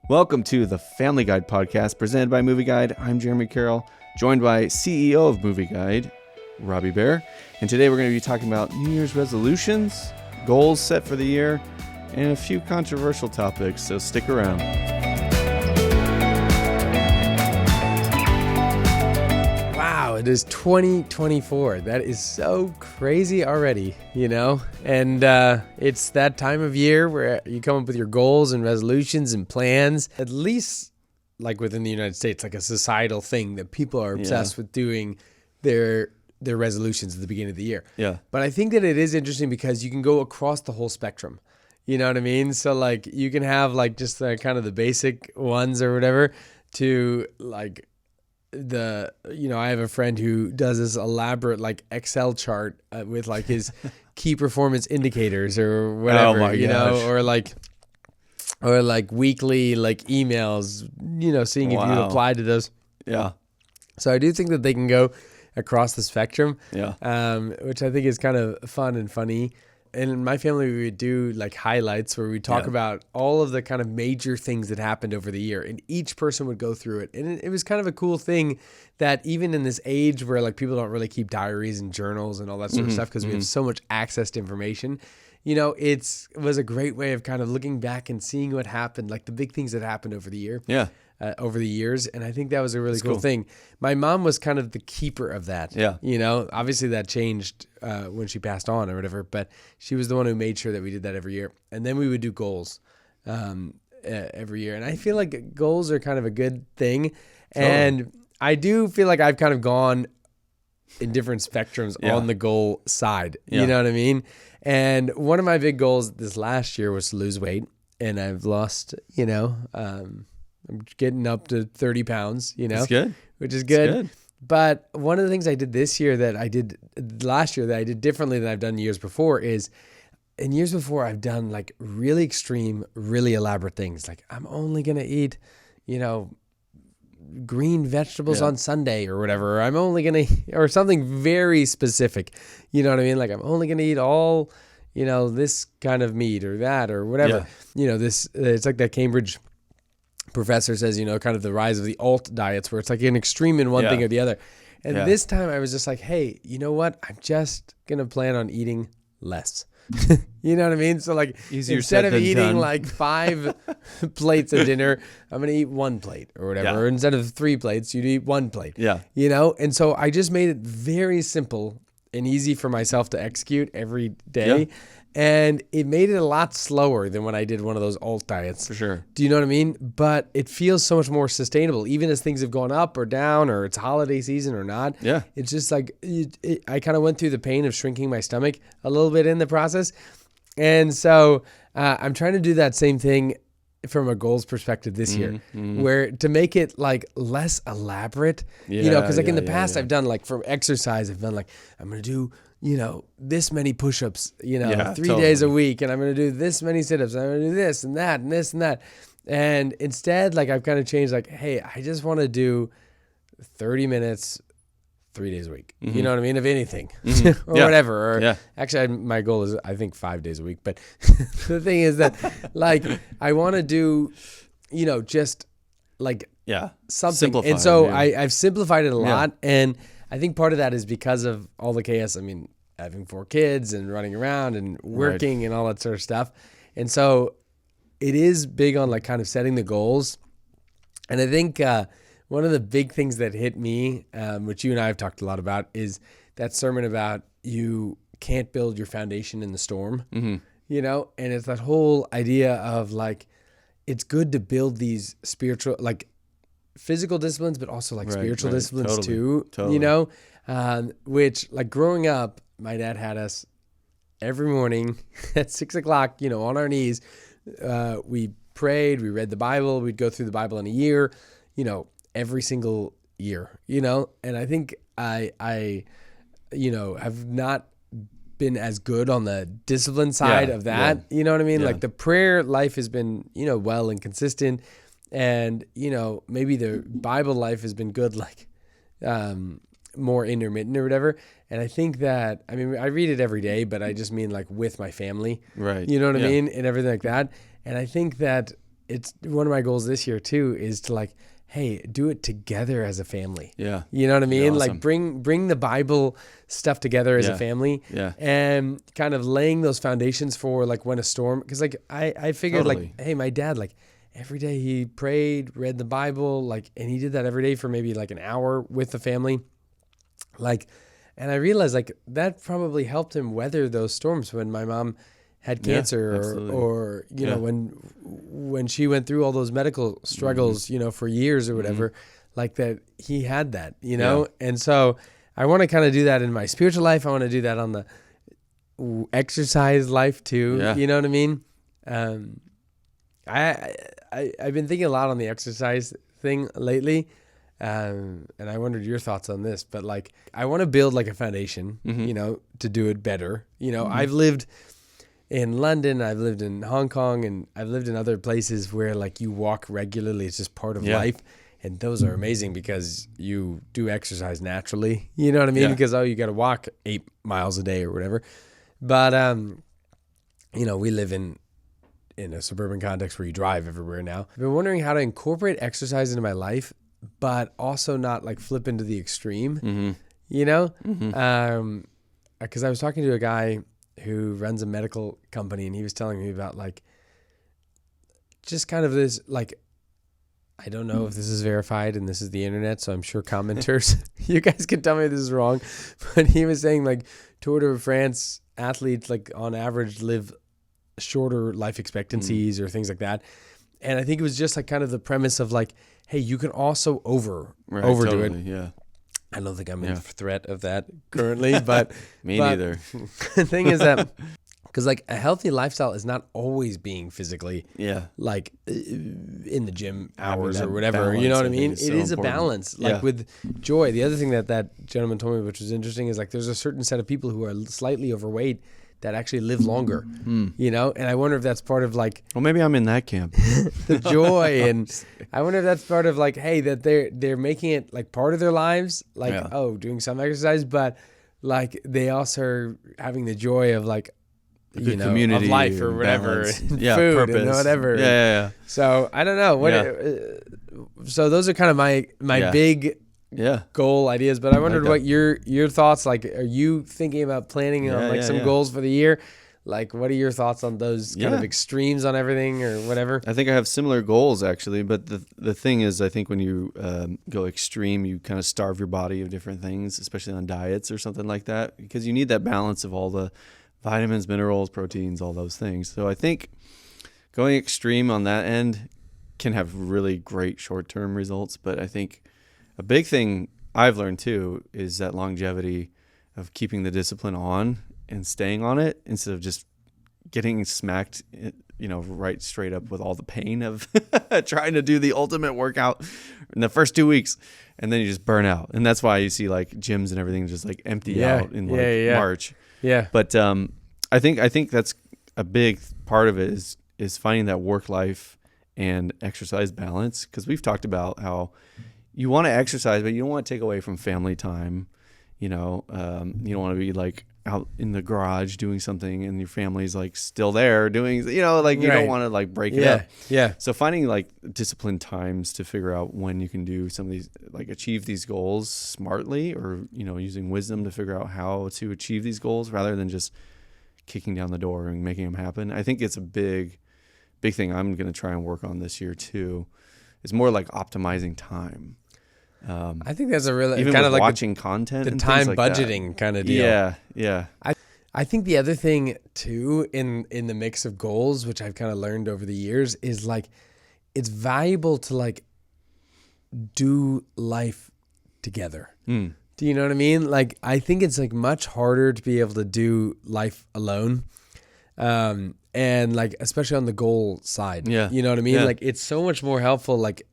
Welcome to the Familyguide podcast presented by Movieguide. I'm Jeremy Carroll, joined by CEO of Movieguide, Robbie Bear. And today we're going to be talking about New Year's resolutions, goals set for the year, and a few controversial topics, so stick around. Wow, it is 2024. That is so crazy already, you know? And it's that time of year where you come up with your goals and resolutions and plans, at least like within the United States, like a societal thing that people are obsessed with doing their resolutions at the beginning of the year. Yeah. But I think that it is interesting because you can go across the whole spectrum. You know what I mean? So like you can have like just the kind of the basic ones or whatever to like I have a friend who does this elaborate like Excel chart with like his key performance indicators or whatever, or like weekly like emails, seeing if you apply to those. Yeah. So I do think that they can go across the spectrum, which I think is kind of fun and funny. And in my family, we would do like highlights where we talk about all of the kind of major things that happened over the year, and each person would go through it. And it was kind of a cool thing that even in this age where like people don't really keep diaries and journals and all that sort of stuff because we have so much access to information, it was a great way of kind of looking back and seeing what happened, like the big things that happened over the year. Yeah. Over the years. And I think that was a really cool thing. My mom was kind of the keeper of that. Yeah. Obviously that changed when she passed on or whatever, but she was the one who made sure that we did that every year. And then we would do goals every year. And I feel like goals are kind of a good thing. Totally. And I do feel like I've kind of gone in different spectrums on the goal side. Yeah. You know what I mean? And one of my big goals this last year was to lose weight. And I've lost, I'm getting up to 30 pounds, That's good. Which is good. That's good. But one of the things I did this year that I did last year that I did differently than I've done years before is in years before I've done like really extreme, really elaborate things. Like I'm only going to eat, green vegetables on Sunday or whatever. Or I'm only going to, or something very specific. You know what I mean? Like I'm only going to eat all, this kind of meat or that or whatever. Yeah. It's like that Cambridge professor says, kind of the rise of the alt diets where it's like an extreme in one thing or the other. And this time I was just like, hey, you know what? I'm just going to plan on eating less. You know what I mean? So like instead of eating like 5 plates of dinner, I'm going to eat 1 plate or whatever. Yeah. Or instead of 3 plates, you'd eat 1 plate. Yeah. And so I just made it very simple and easy for myself to execute every day. Yeah. And it made it a lot slower than when I did one of those alt diets. For sure. Do you know what I mean? But it feels so much more sustainable, even as things have gone up or down or it's holiday season or not. Yeah. It's just like I kind of went through the pain of shrinking my stomach a little bit in the process. And so I'm trying to do that same thing from a goals perspective this year, where to make it like less elaborate, because like in the past I've done like for exercise, I've done like, I'm going to do, this many push-ups, 3 days a week. And I'm going to do this many sit-ups. And I'm going to do this and that and this and that. And instead, like I've kind of changed like, hey, I just want to do 30 minutes, 3 days a week. You know what I mean? Of anything or whatever. Or actually my goal is, I think 5 days a week. But the thing is that like, I want to do, just like something. Simplify, and so I've simplified it a lot. And I think part of that is because of all the chaos. I mean, having 4 kids and running around and working and all that sort of stuff. And so it is big on like kind of setting the goals. And I think one of the big things that hit me, which you and I have talked a lot about, is that sermon about you can't build your foundation in the storm, and it's that whole idea of like, it's good to build these spiritual, like physical disciplines, but also like spiritual disciplines too, which like growing up, my dad had us every morning at 6 o'clock, on our knees. We prayed, we read the Bible, we'd go through the Bible in a year, every single year, and I think I have not been as good on the discipline side of that. You know what I mean? Like the prayer life has been, well and consistent, and, maybe the Bible life has been good, like, more intermittent or whatever. And I think that, I mean, I read it every day, but I just mean like with my family, right? You know what I mean? And everything like that. And I think that it's one of my goals this year too, is to like, hey, do it together as a family. Yeah. You know what I mean? Awesome. Like bring the Bible stuff together as a family. Yeah. And kind of laying those foundations for like when a storm, because like I figured Totally. like, hey, my dad, like every day he prayed, read the Bible, like, and he did that every day for maybe like an hour with the family. Like, and I realized like that probably helped him weather those storms when my mom had cancer or you know, when she went through all those medical struggles, you know, for years or whatever, like that he had that, you know? And so I want to kind of do that in my spiritual life. I want to do that on the exercise life too. You know what I mean? I've been thinking a lot on the exercise thing lately. And I wondered your thoughts on this, but like, I want to build like a foundation, you know, to do it better. You know, I've lived in London, I've lived in Hong Kong, and I've lived in other places where like you walk regularly. It's just part of life. And those are amazing because you do exercise naturally. You know what I mean? Because, you got to walk 8 miles a day or whatever. But, you know, we live in a suburban context where you drive everywhere now. I've been wondering how to incorporate exercise into my life, but also not like flip into the extreme, you know? Because I was talking to a guy who runs a medical company, and he was telling me about like just kind of this, like, I don't know if this is verified and this is the internet, so I'm sure commenters, you guys can tell me this is wrong, but he was saying like Tour de France athletes like on average live shorter life expectancies or things like that. And I think it was just like kind of the premise of like, hey, you can also overdo it. Yeah. I don't think I'm in threat of that currently, but Me neither. The thing is that, because like a healthy lifestyle is not always being physically like in the gym hours or whatever, you know what I mean? It is a balance, like with joy. The other thing that gentleman told me, which was interesting, is like there's a certain set of people who are slightly overweight that actually live longer, you know? And I wonder if that's part of like... Well, maybe I'm in that camp. the joy. And I wonder if that's part of like, hey, that they're making it like part of their lives, like, doing some exercise, but like they also are having the joy of like, you know, community of life or whatever, and food purpose. And whatever. Yeah. So I don't know. So those are kind of my big... goal ideas, but I wondered what your thoughts, like, are you thinking about planning on like some goals for the year? Like, what are your thoughts on those kind of extremes on everything or whatever? I think I have similar goals actually, but the thing is, I think when you go extreme, you kind of starve your body of different things, especially on diets or something like that, because you need that balance of all the vitamins, minerals, proteins, all those things. So I think going extreme on that end can have really great short-term results, but I think a big thing I've learned too is that longevity of keeping the discipline on and staying on it instead of just getting smacked, you know, right straight up with all the pain of trying to do the ultimate workout in the first 2 weeks, and then you just burn out. And that's why you see like gyms and everything just like empty out in like March. Yeah. But I think that's a big part of it is finding that work life and exercise balance, because we've talked about how you want to exercise, but you don't want to take away from family time. You know, you don't want to be like out in the garage doing something and your family's like still there doing, you know, like you don't want to like break it up. Yeah. So finding like disciplined times to figure out when you can do some of these, like achieve these goals smartly, or, you know, using wisdom to figure out how to achieve these goals rather than just kicking down the door and making them happen. I think it's a big thing I'm going to try and work on this year too. It's more like optimizing time. I think that's a really even kind of like watching content, the and time like budgeting that. Kind of deal. Yeah. I think the other thing too in the mix of goals, which I've kind of learned over the years, is like it's valuable to like do life together. Do you know what I mean? Like I think it's like much harder to be able to do life alone. And like especially on the goal side. Yeah. You know what I mean? Like it's so much more helpful. Like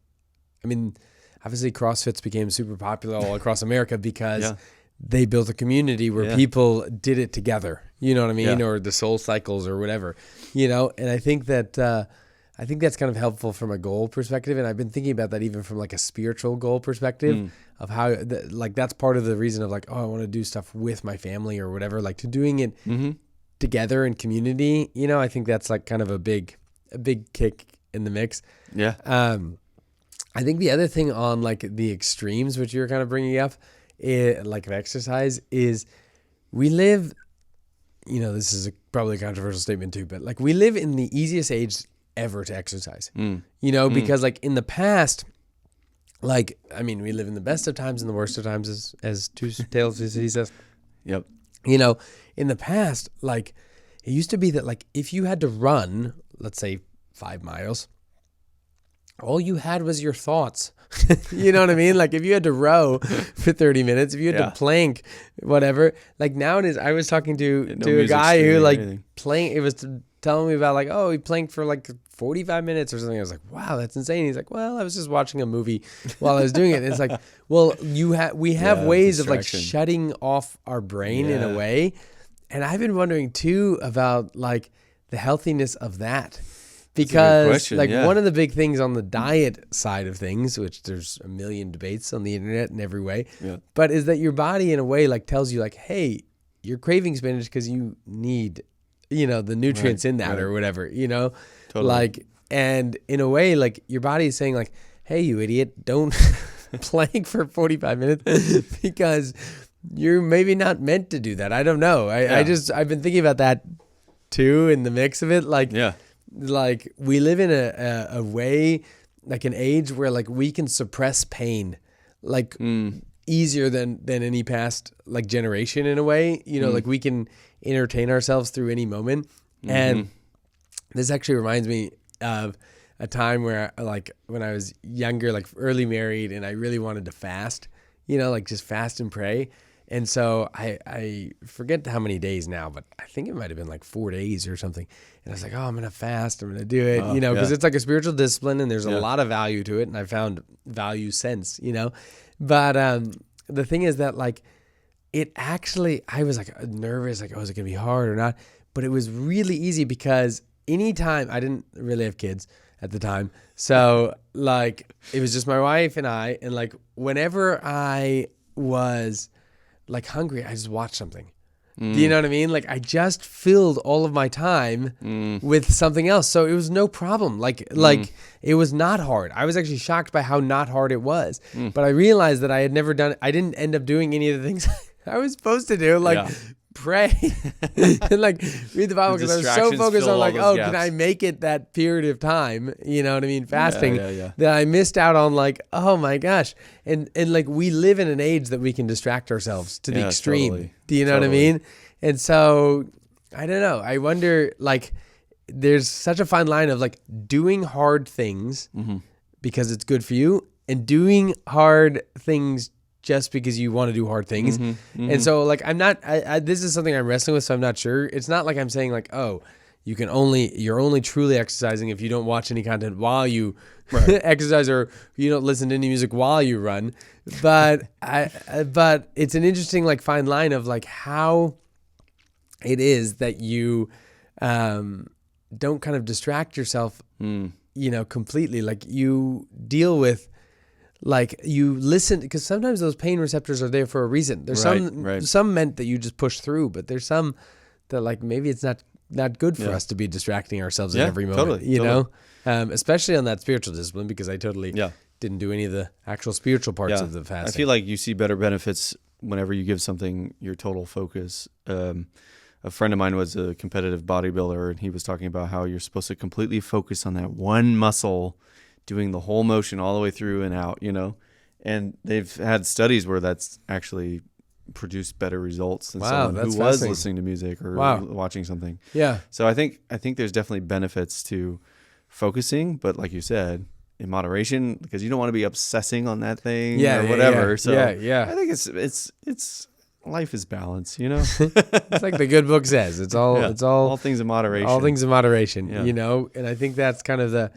I mean, obviously CrossFits became super popular all across America because they built a community where people did it together, you know what I mean? Or the Soul Cycles or whatever, you know? And I think that, I think that's kind of helpful from a goal perspective. And I've been thinking about that even from like a spiritual goal perspective of how, like, that's part of the reason of like, oh, I want to do stuff with my family or whatever, like to doing it together in community, you know? I think that's like kind of a big kick in the mix. Yeah. I think the other thing on like the extremes, which you were kind of bringing up, like of exercise, is we live, this is probably a controversial statement too, but like we live in the easiest age ever to exercise, because like in the past, like, I mean, we live in the best of times and the worst of times, as Two Tales of City says. Yep. In the past, like it used to be that like if you had to run, let's say 5 miles, all you had was your thoughts. You know what I mean? Like if you had to row for 30 minutes, if you had to plank, whatever, like nowadays I was talking to a guy who like it was telling me about like, oh, he planked for like 45 minutes or something. I was like, wow, that's insane. He's like, well, I was just watching a movie while I was doing it. And it's like, well, we have ways of like shutting off our brain in a way. And I've been wondering too about like the healthiness of that. Because one of the big things on the diet side of things, which there's a million debates on the internet in every way, but is that your body in a way like tells you like, hey, you're craving spinach because you need, the nutrients in that or whatever, Totally. Like, and in a way, like your body is saying like, hey, you idiot, don't plank for 45 minutes because you're maybe not meant to do that. I don't know. I've been thinking about that too in the mix of it. Like, like we live in a way, like an age where like we can suppress pain like easier than any past like generation in a way, like we can entertain ourselves through any moment. And this actually reminds me of a time where like when I was younger, like early married, and I really wanted to fast, like just fast and pray. And so I forget how many days now, but I think it might have been like 4 days or something. And I was like, oh, I'm going to fast. I'm going to do it, because it's like a spiritual discipline and there's a lot of value to it. And I found value since, But the thing is that like it actually, I was like nervous, like, oh, is it going to be hard or not? But it was really easy because anytime, I didn't really have kids at the time. So like it was just my wife and I. And like whenever I was like hungry, I just watched something. Do you know what I mean? Like I just filled all of my time with something else. So it was no problem. Like it was not hard. I was actually shocked by how not hard it was. But I realized that I didn't end up doing any of the things I was supposed to do. Like pray and like read the Bible, because I was so focused on like, oh, can I make it that period of time, you know what I mean, fasting, that I missed out on like, oh my gosh. And like we live in an age that we can distract ourselves to the extreme. Totally. Do you know what I mean? And so I don't know, I wonder, like there's such a fine line of like doing hard things because it's good for you, and doing hard things just because you want to do hard things. And so like, I'm not, this is something I'm wrestling with, so I'm not sure. It's not like I'm saying like, oh, you're only truly exercising if you don't watch any content while you exercise, or you don't listen to any music while you run. But but it's an interesting like fine line of like how it is that you don't kind of distract yourself, completely. Like you deal with, like you listen, because sometimes those pain receptors are there for a reason. There's some meant that you just push through, but there's some that like maybe it's not good for us to be distracting ourselves at every moment, you know, especially on that spiritual discipline, because I totally didn't do any of the actual spiritual parts of the fasting. I feel like you see better benefits whenever you give something your total focus. A friend of mine was a competitive bodybuilder, and he was talking about how you're supposed to completely focus on that one muscle, doing the whole motion all the way through and out, and they've had studies where that's actually produced better results than someone who was listening to music or watching something. Yeah. So I think there's definitely benefits to focusing, but like you said, in moderation, because you don't want to be obsessing on that thing or whatever. So I think it's life is balance, It's like the good book says. It's all things in moderation. All things in moderation, and I think that's kind of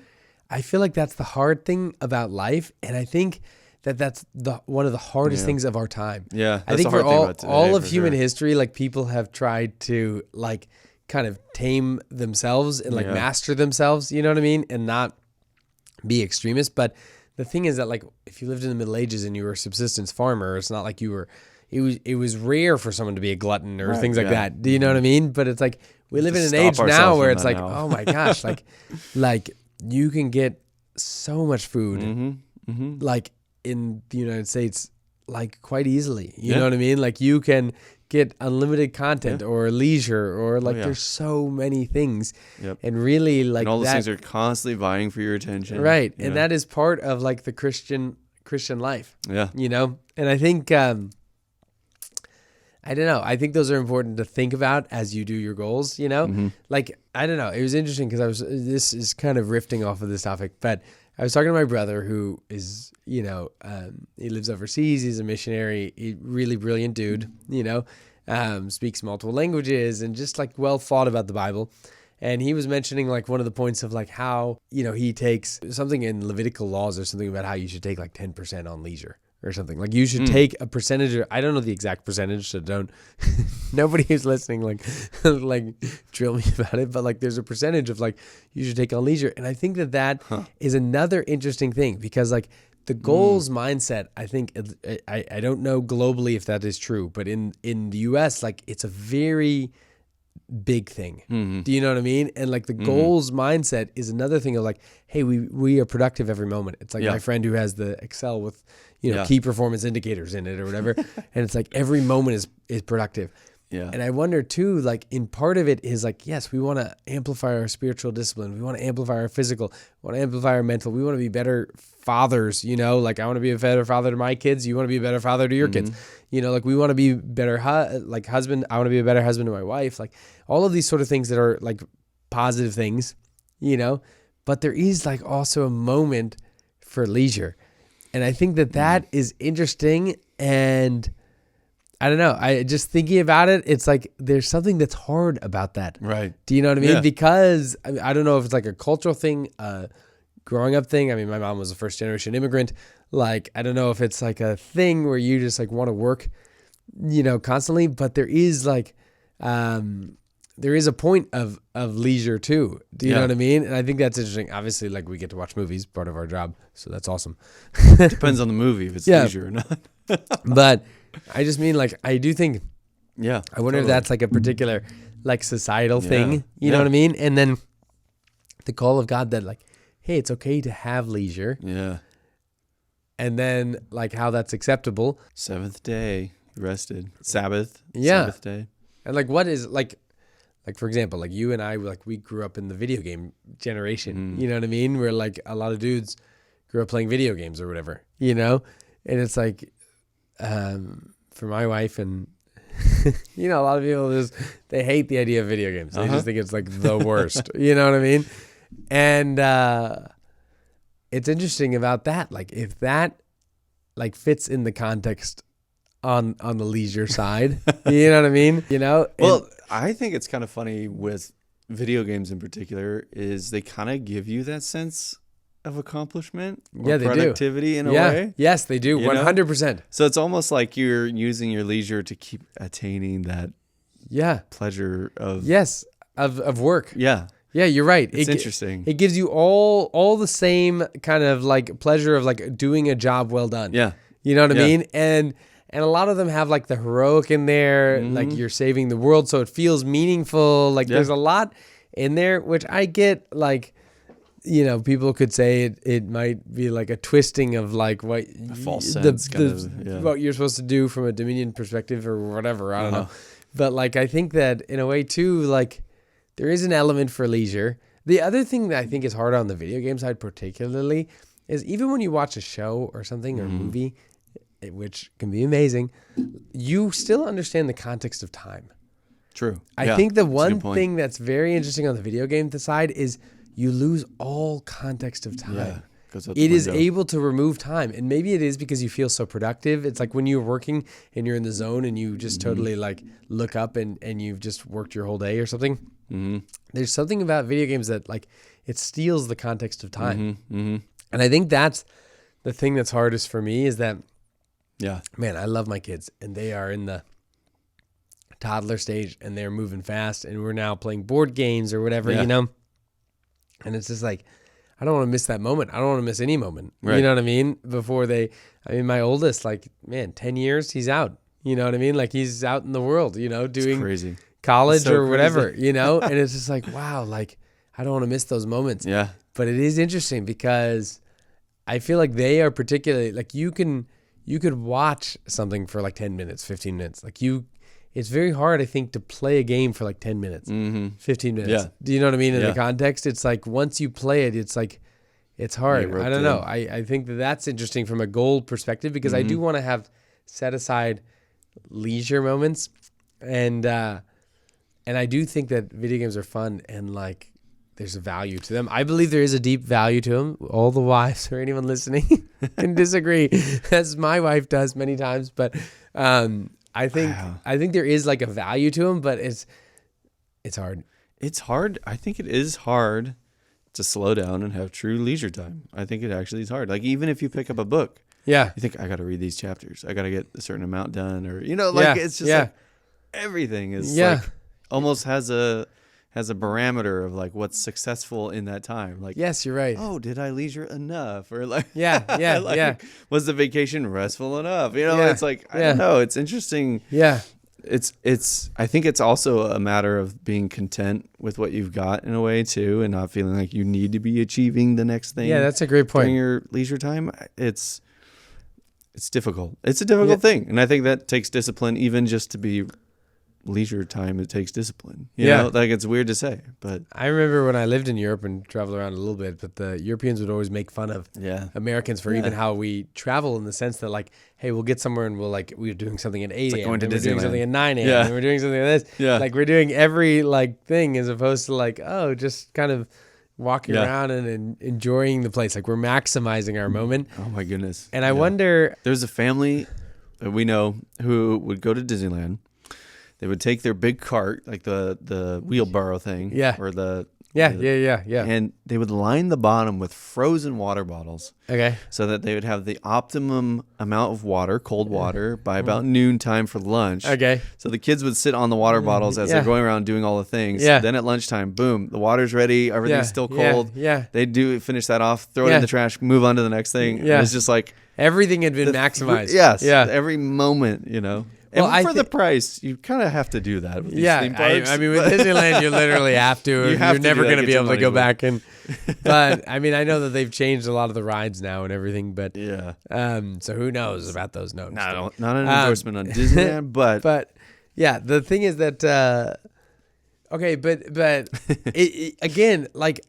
I feel like that's the hard thing about life, and I think that's one of the hardest things of our time. Yeah, I think for all of human history, like people have tried to like kind of tame themselves and like master themselves, you know what I mean, and not be extremists. But the thing is that like if you lived in the Middle Ages and you were a subsistence farmer, it's not like you were. It was rare for someone to be a glutton or things like that. Do you know what I mean? But it's like we live in an age now where it's like, oh my gosh, like you can get so much food like in the United States, like quite easily. You know what I mean? Like you can get unlimited content or leisure or like there's so many things. And really like and all those things are constantly vying for your attention. Right. And that is part of like the Christian life. Yeah. You know? And I think I don't know. I think those are important to think about as you do your goals, you know? Like, I don't know. It was interesting because this is kind of riffing off of this topic, but I was talking to my brother who is, you know, he lives overseas. He's a missionary, really brilliant dude, you know, speaks multiple languages and just like well thought about the Bible. And he was mentioning like one of the points of like how, you know, he takes something in Levitical laws or something about how you should take like 10% on leisure. Or something like you should take a percentage. I don't know the exact percentage, so don't. Nobody who's listening like drill me about it. But like, there's a percentage of like you should take on leisure, and I think that is another interesting thing because like the goals mindset. I think I don't know globally if that is true, but in the U.S. like it's a very big thing. Do you know what I mean? And like the goals mindset is another thing of like, hey, we are productive every moment. It's like my friend who has the Excel with, you know, key performance indicators in it or whatever. And it's like every moment is productive. Yeah. And I wonder too, like in part of it is like, yes, we want to amplify our spiritual discipline. We want to amplify our physical, we want to amplify our mental. We want to be better fathers, you know, like I want to be a better father to my kids. You want to be a better father to your kids, you know, like we want to be better, like husband. I want to be a better husband to my wife. Like all of these sort of things that are like positive things, you know, but there is like also a moment for leisure. And I think that is interesting. And I don't know. I just thinking about it, it's like there's something that's hard about that. Right. Do you know what I mean? Yeah. Because I don't know if it's like a cultural thing, growing up thing. I mean, my mom was a first generation immigrant. Like, I don't know if it's like a thing where you just like want to work, you know, constantly, but there is like, there is a point of leisure too. Do you know what I mean? And I think that's interesting. Obviously, like we get to watch movies, part of our job. So that's awesome. Depends on the movie if it's leisure or not. But I just mean like, I do think, I wonder if that's like a particular like societal thing, you know what I mean? And then the call of God that like, hey, it's okay to have leisure. Yeah. And then like how that's acceptable. Seventh day, rested. Sabbath. Sabbath day. And like, what is like for example, like you and I, like we grew up in the video game generation, you know what I mean? Where like a lot of dudes grew up playing video games or whatever, you know? And it's like, for my wife and, you know, a lot of people they hate the idea of video games. They just think it's like the worst, you know what I mean? And, it's interesting about that. Like if that like fits in the context on the leisure side, you know what I mean? You know? Well, I think it's kind of funny with video games in particular is they kind of give you that sense of accomplishment or productivity in a way. Yes, they do. 100%. So it's almost like you're using your leisure to keep attaining that pleasure of of work. Yeah. Yeah, you're right. It's interesting. It gives you all the same kind of like pleasure of like doing a job well done. Yeah. You know what I mean? And a lot of them have like the heroic in there, like you're saving the world, so it feels meaningful. Like there's a lot in there, which I get. Like, you know, people could say it might be like a twisting of like what a false sense, what you're supposed to do from a Dominion perspective or whatever. I don't know, but like I think that in a way too, like there is an element for leisure. The other thing that I think is hard on the video game side, particularly, is even when you watch a show or something or movie, which can be amazing, you still understand the context of time. True. I think the one thing that's very interesting on the video game side is you lose all context of time. Yeah, it is able to remove time. And maybe it is because you feel so productive. It's like when you're working and you're in the zone and you just totally like look up and you've just worked your whole day or something. There's something about video games that like it steals the context of time. And I think that's the thing that's hardest for me is that, man, I love my kids and they are in the toddler stage and they're moving fast and we're now playing board games or whatever, you know? And it's just like, I don't want to miss that moment. I don't want to miss any moment. Right. You know what I mean? My oldest, like, man, 10 years, he's out. You know what I mean? Like he's out in the world, you know, doing college or whatever, you know? And it's just like, wow, like I don't want to miss those moments. Yeah. But it is interesting because I feel like they are particularly like you could watch something for like 10 minutes, 15 minutes. It's very hard, I think, to play a game for like 10 minutes, 15 minutes. Yeah. Do you know what I mean? In Yeah. the context, it's like once you play it, it's like, it's hard. roped I don't know. in. I think that's interesting from a goal perspective because I do want to have set aside leisure moments. And I do think that video games are fun and like there's a value to them. I believe there is a deep value to them. All the wives or anyone listening can disagree, as my wife does many times. But I think there is like a value to them, but it's hard. It's hard. I think it is hard to slow down and have true leisure time. I think it actually is hard. Like even if you pick up a book, Yeah. you think I got to read these chapters. I got to get a certain amount done, or like it's just like everything is like almost has a barometer of like what's successful in that time. Like, Yes, you're right. oh, did I leisure enough? Or like, Yeah. was the vacation restful enough? Yeah. It's like, I don't know. It's interesting. Yeah. I think it's also a matter of being content with what you've got in a way too, and not feeling like you need to be achieving the next thing. Yeah, that's a great point. During your leisure time, it's difficult. It's a difficult thing, and I think that takes discipline. Even just to be leisure time, it takes discipline. You know, like it's weird to say, but I remember when I lived in Europe and traveled around a little bit, but the Europeans would always make fun of Americans for even how we travel, in the sense that like, hey, we'll get somewhere and we're doing something at 8 a.m. going to and we're doing Disneyland. something at 9 a.m. and we're doing something like this. Yeah. Like we're doing every like thing as opposed to like, oh, just kind of walking around and enjoying the place. Like we're maximizing our moment. oh my goodness. And I wonder, There's a family that we know who would go to Disneyland. They would take their big cart, like the wheelbarrow thing, or the and they would line the bottom with frozen water bottles. Okay. So that they would have the optimum amount of water, cold water, by about noon time for lunch. Okay. So the kids would sit on the water bottles as they're going around doing all the things. Yeah. Then at lunchtime, boom, the water's ready. Everything's still cold. Yeah. They finish that off, throw it in the trash, move on to the next thing. Yeah. And it's just like Everything had been maximized. Yes. Yeah. Every moment, And Well, for the price, you kind of have to do that with these theme I parks. mean, with Disneyland, you literally have to. You have You're to never do that, going to get be your able to money's go worth. back and. But I mean, I know that they've changed a lot of the rides now and everything. But yeah. So who knows about those notes? Not an endorsement on Disneyland, but But yeah, the thing is that okay, but again, like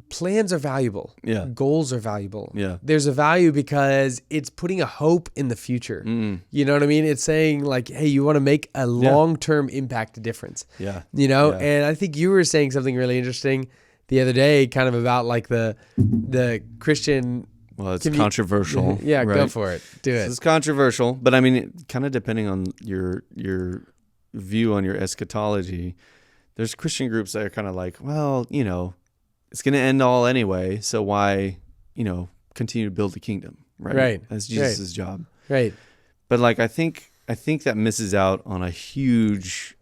plans are valuable. Yeah. Goals are valuable. Yeah. There's a value because it's putting a hope in the future. You know what I mean? It's saying like, hey, you want to make a long-term impact difference. Yeah. And I think you were saying something really interesting the other day, kind of about like the Christian. Well, it's controversial. Yeah, right? go for it. Do it. It's controversial, but I mean, kind of depending on your view on your eschatology, there's Christian groups that are kind of like, well, it's going to end all anyway, so why, continue to build the kingdom, right? Right. That's Jesus' job. Right. But like, I think that misses out on a huge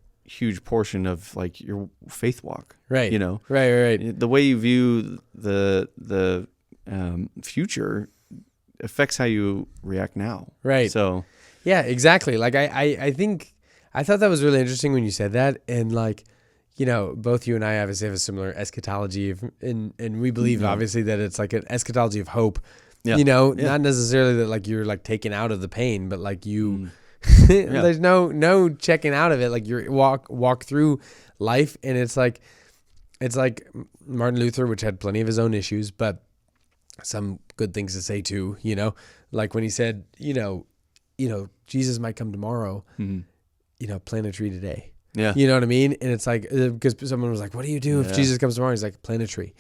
portion of like your faith walk. Right. Right. The way you view the future affects how you react now. Right. So yeah, exactly. Like I think I thought that was really interesting when you said that, and like, both you and I obviously have a similar eschatology, and we believe obviously that it's like an eschatology of hope. Yeah. Not necessarily that like you're like taken out of the pain, but like you, there's no checking out of it. Like you walk through life, and it's like Martin Luther, which had plenty of his own issues, but some good things to say too. Like when he said, Jesus might come tomorrow. Plant a tree today. yeah, You know what I mean? And it's like, because someone was like, what do you do if Jesus comes tomorrow? He's like, plant a tree,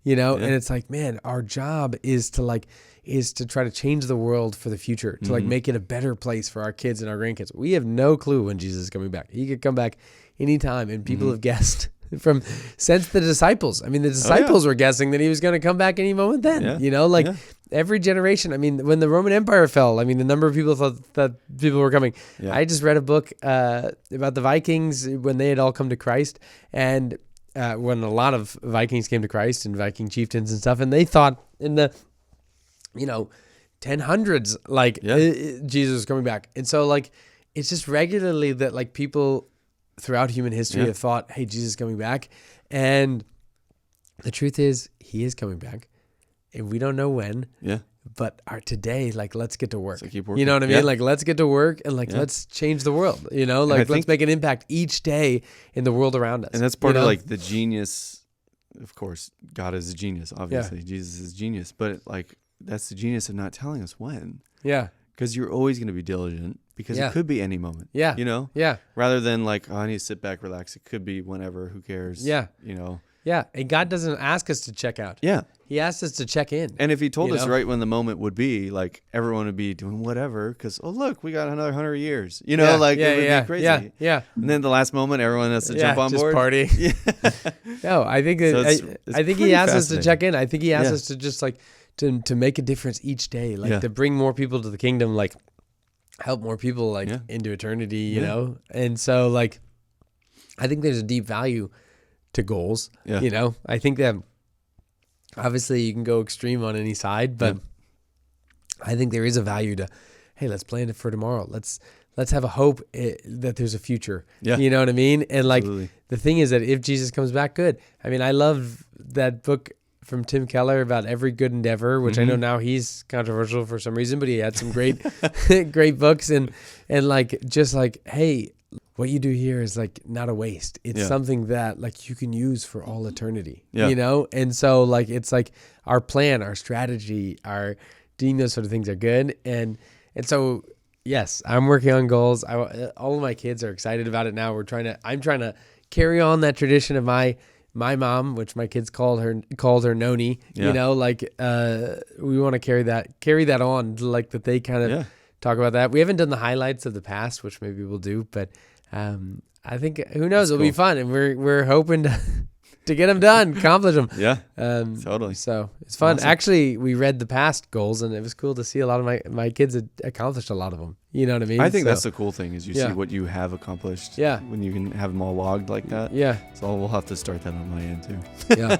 and it's like, man, our job is to try to change the world for the future, to like make it a better place for our kids and our grandkids. We have no clue when Jesus is coming back. He could come back anytime, and people have guessed since the disciples. I mean, the disciples were guessing that he was going to come back any moment then, every generation. I mean, when the Roman Empire fell, I mean, the number of people thought that people were coming. Yeah. I just read a book about the Vikings when they had all come to Christ, and when a lot of Vikings came to Christ and Viking chieftains and stuff, and they thought in the 1000s, like Jesus was coming back. And so like, it's just regularly that like people throughout human history have thought, hey, Jesus is coming back. And the truth is he is coming back. and we don't know when. Yeah. But our today, like, let's get to work. So keep working. You know what I mean? Yeah. Like, let's get to work and like, let's change the world, you know, like, let's make an impact each day in the world around us. And that's part of like the genius. Of course, God is a genius, obviously. Yeah. Jesus is genius. But like, that's the genius of not telling us when. Yeah. Because you're always going to be diligent because it could be any moment. Yeah. You know? Yeah. Rather than like, oh, I need to sit back, relax. It could be whenever. Who cares? Yeah. You know? Yeah. And God doesn't ask us to check out. Yeah. He asked us to check in. And if he told us right when the moment would be, like, everyone would be doing whatever because, oh, look, we got another 100 years. You know, it would be crazy. Yeah. Yeah. And then the last moment, everyone has to jump on just board. Party. Yeah. No, I think that So I think he asked us to check in. I think he asked us to just like to make a difference each day, like to bring more people to the kingdom, like help more people like into eternity, you know? And so like, I think there's a deep value to goals, you know? I think that obviously you can go extreme on any side, but I think there is a value to, hey, let's plan it for tomorrow. Let's have a hope that there's a future. Yeah. You know what I mean? And like the thing is that if Jesus comes back, good. I mean, I love that book from Tim Keller about every good endeavor, which I know now he's controversial for some reason, but he had some great, great books and like, just like, hey, what you do here is like not a waste. It's something that like you can use for all eternity, you know? And so like, it's like our plan, our strategy, our doing those sort of things are good. And so, yes, I'm working on goals. All of my kids are excited about it now. I'm trying to carry on that tradition of my mom, which my kids called her Noni, you know, like, we want to carry that on, like that they kind of talk about that. We haven't done the highlights of the past, which maybe we'll do, but I think who knows, it'll be fun, and we're hoping to get them done, accomplish them. Yeah, totally. So it's fun. Awesome. Actually, we read the past goals, and it was cool to see a lot of my kids had accomplished a lot of them. You know what I mean? I think that's the cool thing is you see what you have accomplished. Yeah, when you can have them all logged like that. Yeah. So we'll have to start that on my end too. Yeah.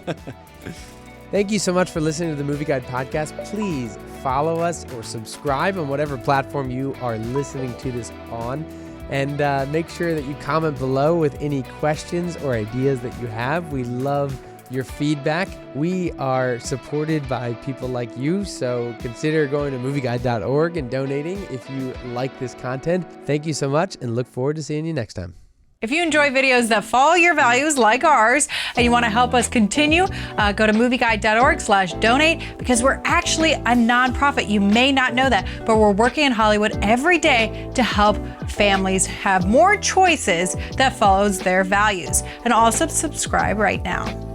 Thank you so much for listening to the Movie Guide podcast. Please follow us or subscribe on whatever platform you are listening to this on. And make sure that you comment below with any questions or ideas that you have. We love your feedback. We are supported by people like you, so consider going to movieguide.org and donating if you like this content. Thank you so much, and look forward to seeing you next time. If you enjoy videos that follow your values like ours and you want to help us continue, go to movieguide.org/donate because we're actually a nonprofit. You may not know that, but we're working in Hollywood every day to help families have more choices that follows their values. And also subscribe right now.